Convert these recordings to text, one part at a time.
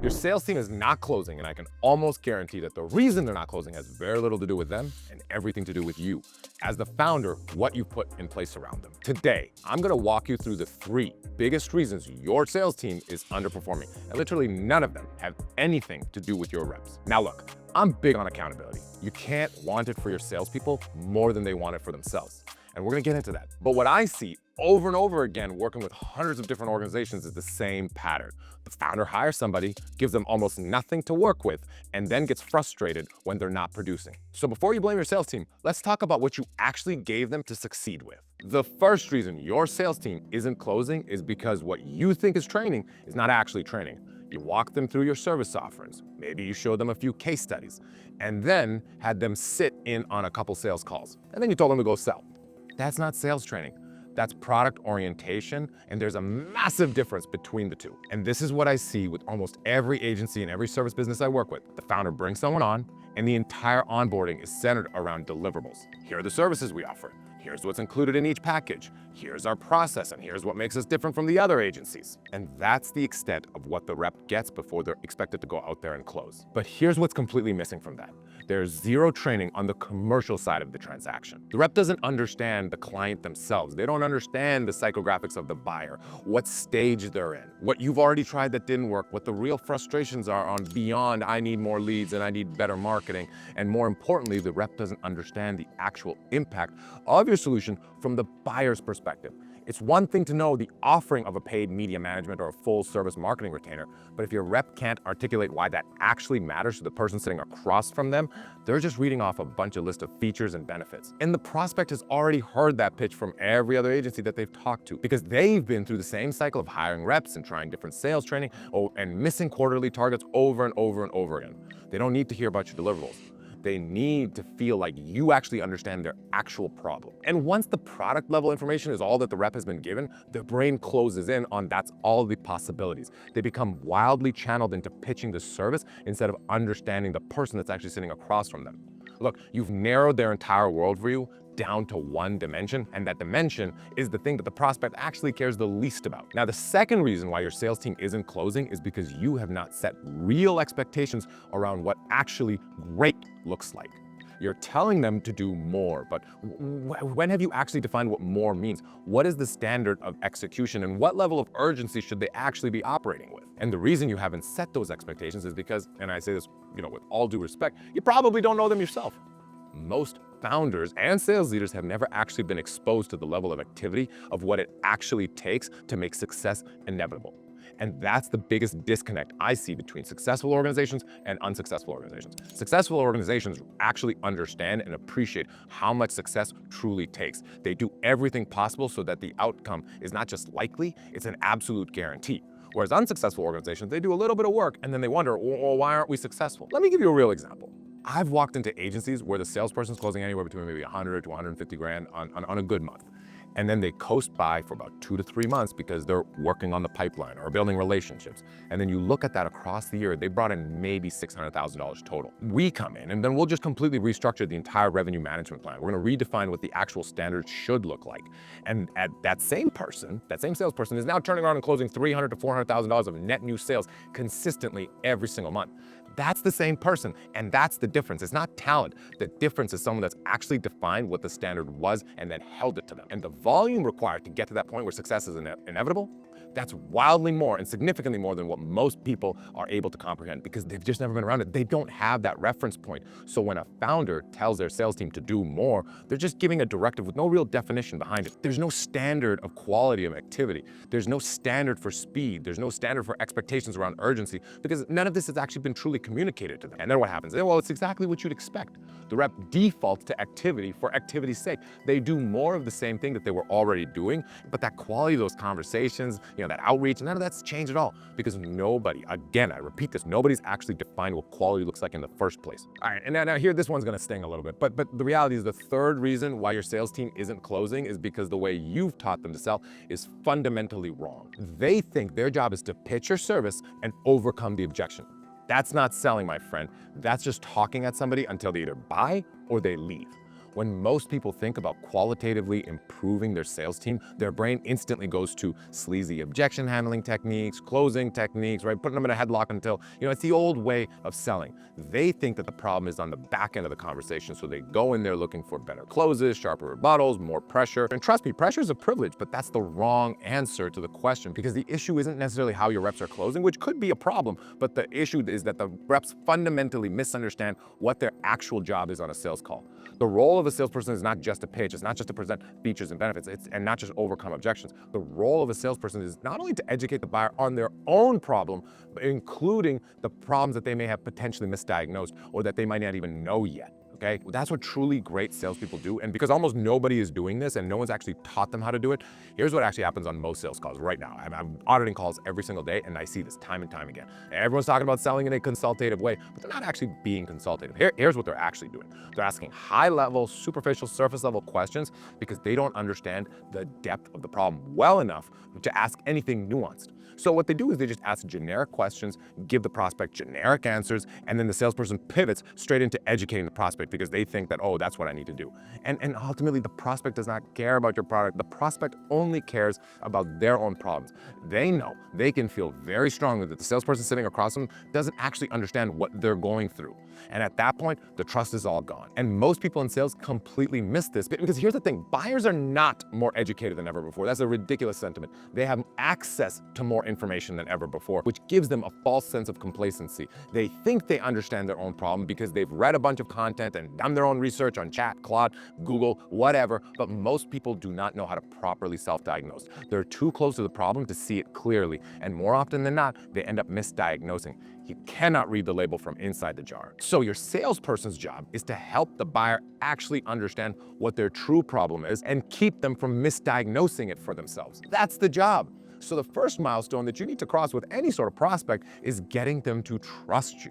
Your sales team is not closing, and I can almost guarantee that the reason they're not closing has very little to do with them and everything to do with you, as the founder, what you put in place around them. Today, I'm gonna walk you through the 3 biggest reasons your sales team is underperforming, and literally none of them have anything to do with your reps. Now look, I'm big on accountability. You can't want it for your salespeople more than they want it for themselves. And we're gonna get into that. But what I see over and over again working with hundreds of different organizations is the same pattern. The founder hires somebody, gives them almost nothing to work with, and then gets frustrated when they're not producing. So before you blame your sales team, let's talk about what you actually gave them to succeed with. The first reason your sales team isn't closing is because what you think is training is not actually training. You walk them through your service offerings. Maybe you show them a few case studies, and then had them sit in on a couple sales calls. And then you told them to go sell. That's not sales training. That's product orientation, and there's a massive difference between the two. And this is what I see with almost every agency and every service business I work with. The founder brings someone on, and the entire onboarding is centered around deliverables. Here are the services we offer. Here's what's included in each package. Here's our process, and here's what makes us different from the other agencies. And that's the extent of what the rep gets before they're expected to go out there and close. But here's what's completely missing from that. There's zero training on the commercial side of the transaction. The rep doesn't understand the client themselves. They don't understand the psychographics of the buyer, what stage they're in, what you've already tried that didn't work, what the real frustrations are on beyond I need more leads and I need better marketing. And more importantly, the rep doesn't understand the actual impact of your solution from the buyer's perspective. It's one thing to know the offering of a paid media management or a full service marketing retainer, but if your rep can't articulate why that actually matters to the person sitting across from them, they're just reading off a bunch of list of features and benefits. And the prospect has already heard that pitch from every other agency that they've talked to because they've been through the same cycle of hiring reps and trying different sales training and missing quarterly targets over and over and over again. They don't need to hear about your deliverables. They need to feel like you actually understand their actual problem. And once the product level information is all that the rep has been given, their brain closes in on that's all the possibilities. They become wildly channeled into pitching the service instead of understanding the person that's actually sitting across from them. Look, you've narrowed their entire worldview down to one dimension, and that dimension is the thing that the prospect actually cares the least about. Now, the second reason why your sales team isn't closing is because you have not set real expectations around what actually great looks like. You're telling them to do more, but when have you actually defined what more means? What is the standard of execution, and what level of urgency should they actually be operating with? And the reason you haven't set those expectations is because, and I say this, with all due respect, you probably don't know them yourself. Most founders and sales leaders have never actually been exposed to the level of activity of what it actually takes to make success inevitable. And that's the biggest disconnect I see between successful organizations and unsuccessful organizations. Successful organizations actually understand and appreciate how much success truly takes. They do everything possible so that the outcome is not just likely, it's an absolute guarantee. Whereas unsuccessful organizations, they do a little bit of work and then they wonder, well, why aren't we successful? Let me give you a real example. I've walked into agencies where the salesperson's closing anywhere between maybe 100 to 150 grand on a good month. And then they coast by for about 2 to 3 months because they're working on the pipeline or building relationships. And then you look at that across the year, they brought in maybe $600,000 total. We come in and then we'll just completely restructure the entire revenue management plan. We're gonna redefine what the actual standards should look like. And at that same salesperson is now turning around and closing $300,000 to $400,000 of net new sales consistently every single month. That's the same person, and that's the difference. It's not talent. The difference is someone that's actually defined what the standard was and then held it to them. And the volume required to get to that point where success is inevitable, that's wildly more and significantly more than what most people are able to comprehend because they've just never been around it. They don't have that reference point. So when a founder tells their sales team to do more, they're just giving a directive with no real definition behind it. There's no standard of quality of activity. There's no standard for speed. There's no standard for expectations around urgency because none of this has actually been truly communicated to them. And then what happens? Well, it's exactly what you'd expect. The rep defaults to activity for activity's sake. They do more of the same thing that they were already doing, but that quality of those conversations, that outreach, none of that's changed at all because nobody, again, I repeat this, nobody's actually defined what quality looks like in the first place. All right, and now here, this one's gonna sting a little bit, but the reality is the third reason why your sales team isn't closing is because the way you've taught them to sell is fundamentally wrong. They think their job is to pitch your service and overcome the objection. That's not selling, my friend. That's just talking at somebody until they either buy or they leave. When most people think about qualitatively improving their sales team, their brain instantly goes to sleazy objection handling techniques, closing techniques, right? Putting them in a headlock until, it's the old way of selling. They think that the problem is on the back end of the conversation, so they go in there looking for better closes, sharper rebuttals, more pressure. And trust me, pressure is a privilege, but that's the wrong answer to the question, because the issue isn't necessarily how your reps are closing, which could be a problem, but the issue is that the reps fundamentally misunderstand what their actual job is on a sales call. The role of a salesperson is not just to pitch, it's not just to present features and benefits, and not just overcome objections. The role of a salesperson is not only to educate the buyer on their own problem, but including the problems that they may have potentially misdiagnosed or that they might not even know yet. Okay, that's what truly great salespeople do. And because almost nobody is doing this and no one's actually taught them how to do it, here's what actually happens on most sales calls right now. I'm auditing calls every single day, and I see this time and time again. Everyone's talking about selling in a consultative way, but they're not actually being consultative. Here's what they're actually doing. They're asking high-level, superficial, surface-level questions because they don't understand the depth of the problem well enough to ask anything nuanced. So what they do is they just ask generic questions, give the prospect generic answers, and then the salesperson pivots straight into educating the prospect because they think that, oh, that's what I need to do. And ultimately, the prospect does not care about your product. The prospect only cares about their own problems. They know, they can feel very strongly that the salesperson sitting across them doesn't actually understand what they're going through. And at that point, the trust is all gone. And most people in sales completely miss this because here's the thing, buyers are not more educated than ever before. That's a ridiculous sentiment. They have access to more information than ever before, which gives them a false sense of complacency. They think they understand their own problem because they've read a bunch of content and done their own research on chat, Claude, Google, whatever, but most people do not know how to properly self-diagnose. They're too close to the problem to see it clearly, and more often than not, they end up misdiagnosing. You cannot read the label from inside the jar. So your salesperson's job is to help the buyer actually understand what their true problem is and keep them from misdiagnosing it for themselves. That's the job. So the first milestone that you need to cross with any sort of prospect is getting them to trust you.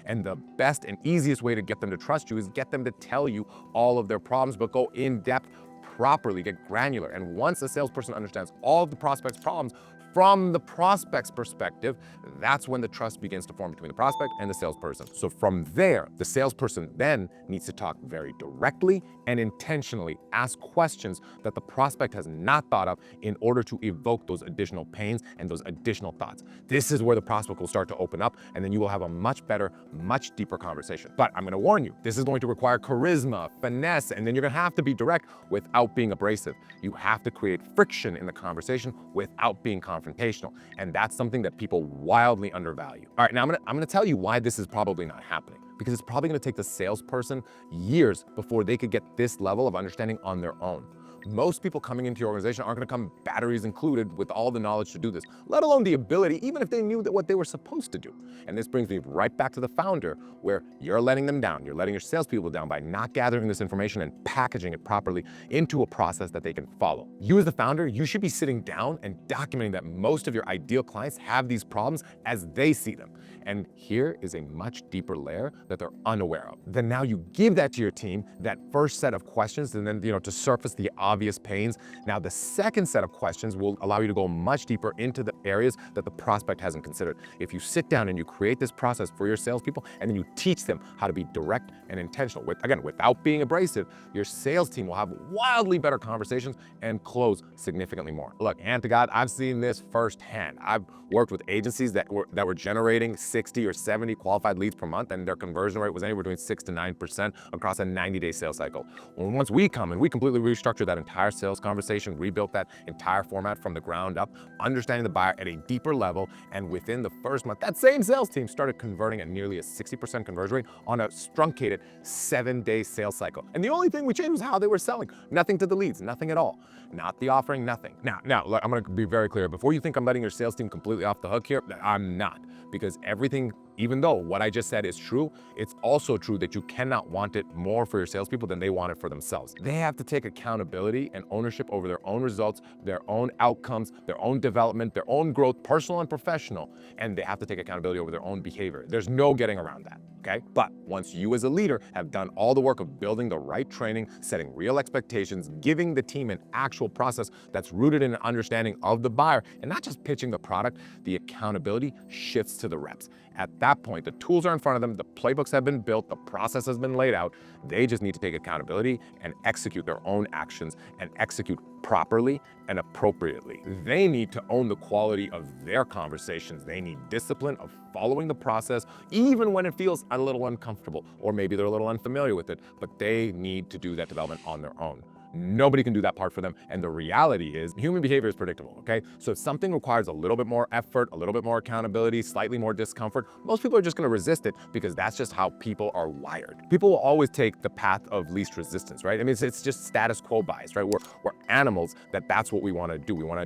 And the best and easiest way to get them to trust you is get them to tell you all of their problems, but go in depth properly, get granular. And once a salesperson understands all of the prospect's problems from the prospect's perspective, that's when the trust begins to form between the prospect and the salesperson. So from there, the salesperson then needs to talk very directly and intentionally ask questions that the prospect has not thought of in order to evoke those additional pains and those additional thoughts. This is where the prospect will start to open up, and then you will have a much better, much deeper conversation. But I'm gonna warn you, this is going to require charisma, finesse, and then you're gonna have to be direct without being abrasive. You have to create friction in the conversation without being confrontational, and that's something that people wildly undervalue. All right, now I'm gonna tell you why this is probably not happening, because it's probably gonna take the salesperson years before they could get this level of understanding on their own. Most people coming into your organization aren't gonna come batteries included with all the knowledge to do this, let alone the ability, even if they knew that what they were supposed to do. And this brings me right back to the founder, where you're letting them down. You're letting your salespeople down by not gathering this information and packaging it properly into a process that they can follow. You as the founder, you should be sitting down and documenting that most of your ideal clients have these problems as they see them. And here is a much deeper layer that they're unaware of. Then now you give that to your team, that first set of questions, and then to surface the obvious pains. Now the second set of questions will allow you to go much deeper into the areas that the prospect hasn't considered. If you sit down and you create this process for your salespeople, and then you teach them how to be direct and intentional, without being abrasive, your sales team will have wildly better conversations and close significantly more. Look, hand to God, I've seen this firsthand. I've worked with agencies that were generating 60 or 70 qualified leads per month, and their conversion rate was anywhere between 6 to 9% across a 90-day sales cycle. Well, once we come and we completely restructure that entire sales conversation, rebuilt that entire format from the ground up, understanding the buyer at a deeper level, and within the first month, that same sales team started converting at nearly a 60% conversion rate on a truncated 7-day sales cycle. And the only thing we changed was how they were selling. Nothing to the leads, nothing at all. Not the offering, nothing. Now, look, I'm gonna be very clear. Before you think I'm letting your sales team completely off the hook here, I'm not. Because everything, even though what I just said is true, it's also true that you cannot want it more for your salespeople than they want it for themselves. They have to take accountability and ownership over their own results, their own outcomes, their own development, their own growth, personal and professional, and they have to take accountability over their own behavior. There's no getting around that, okay? But once you as a leader have done all the work of building the right training, setting real expectations, giving the team an actual process that's rooted in an understanding of the buyer, and not just pitching the product, the accountability shifts to the reps. At that that point, the tools are in front of them, the playbooks have been built, the process has been laid out. They just need to take accountability and execute their own actions and execute properly and appropriately. They need to own the quality of their conversations. They need discipline of following the process, even when it feels a little uncomfortable, or maybe they're a little unfamiliar with it, but they need to do that development on their own. Nobody can do that part for them. And the reality is human behavior is predictable, okay? So if something requires a little bit more effort, a little bit more accountability, slightly more discomfort, most people are just gonna resist it because that's just how people are wired. People will always take the path of least resistance, right? I mean, it's just status quo bias, right? We're animals that's what we wanna do. We wanna,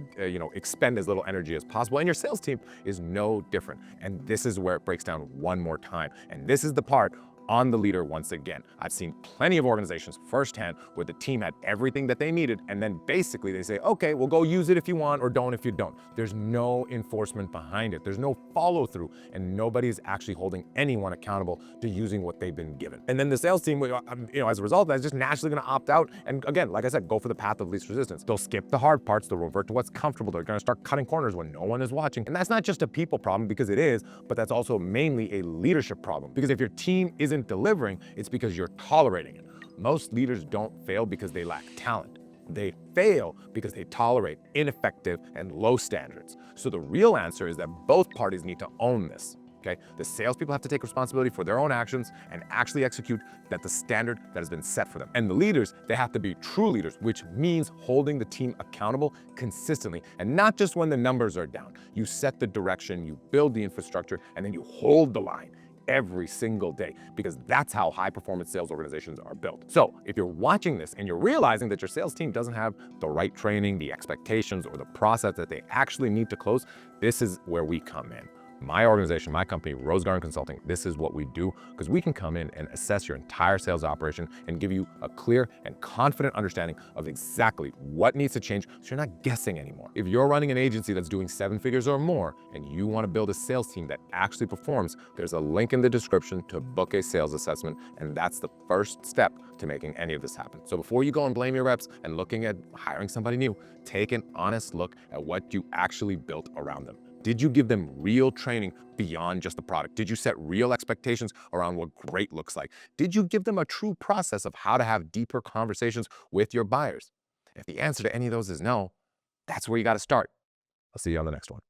expend as little energy as possible. And your sales team is no different. And this is where it breaks down one more time. And this is the part on the leader once again. I've seen plenty of organizations firsthand where the team had everything that they needed, and then basically they say, okay, well, go use it if you want or don't if you don't. There's no enforcement behind it. There's no follow through, and nobody's actually holding anyone accountable to using what they've been given. And then the sales team, as a result of that, is just naturally gonna opt out. And again, like I said, go for the path of least resistance. They'll skip the hard parts. They'll revert to what's comfortable. They're gonna start cutting corners when no one is watching. And that's not just a people problem, because it is, but that's also mainly a leadership problem. Because if your team isn't delivering, it's because you're tolerating it. Most leaders don't fail because they lack talent. They fail because they tolerate ineffective and low standards. So the real answer is that both parties need to own this. Okay? The salespeople have to take responsibility for their own actions and actually execute the standard that has been set for them. And the leaders, they have to be true leaders, which means holding the team accountable consistently, and not just when the numbers are down. You set the direction, you build the infrastructure, and then you hold the line every single day, because that's how high-performance sales organizations are built. So if you're watching this and you're realizing that your sales team doesn't have the right training, the expectations, or the process that they actually need to close, this is where we come in. My organization, my company, Rose Garden Consulting, this is what we do, because we can come in and assess your entire sales operation and give you a clear and confident understanding of exactly what needs to change so you're not guessing anymore. If you're running an agency that's doing 7 figures or more and you want to build a sales team that actually performs, there's a link in the description to book a sales assessment, and that's the first step to making any of this happen. So before you go and blame your reps and looking at hiring somebody new, take an honest look at what you actually built around them. Did you give them real training beyond just the product? Did you set real expectations around what great looks like? Did you give them a true process of how to have deeper conversations with your buyers? If the answer to any of those is no, that's where you got to start. I'll see you on the next one.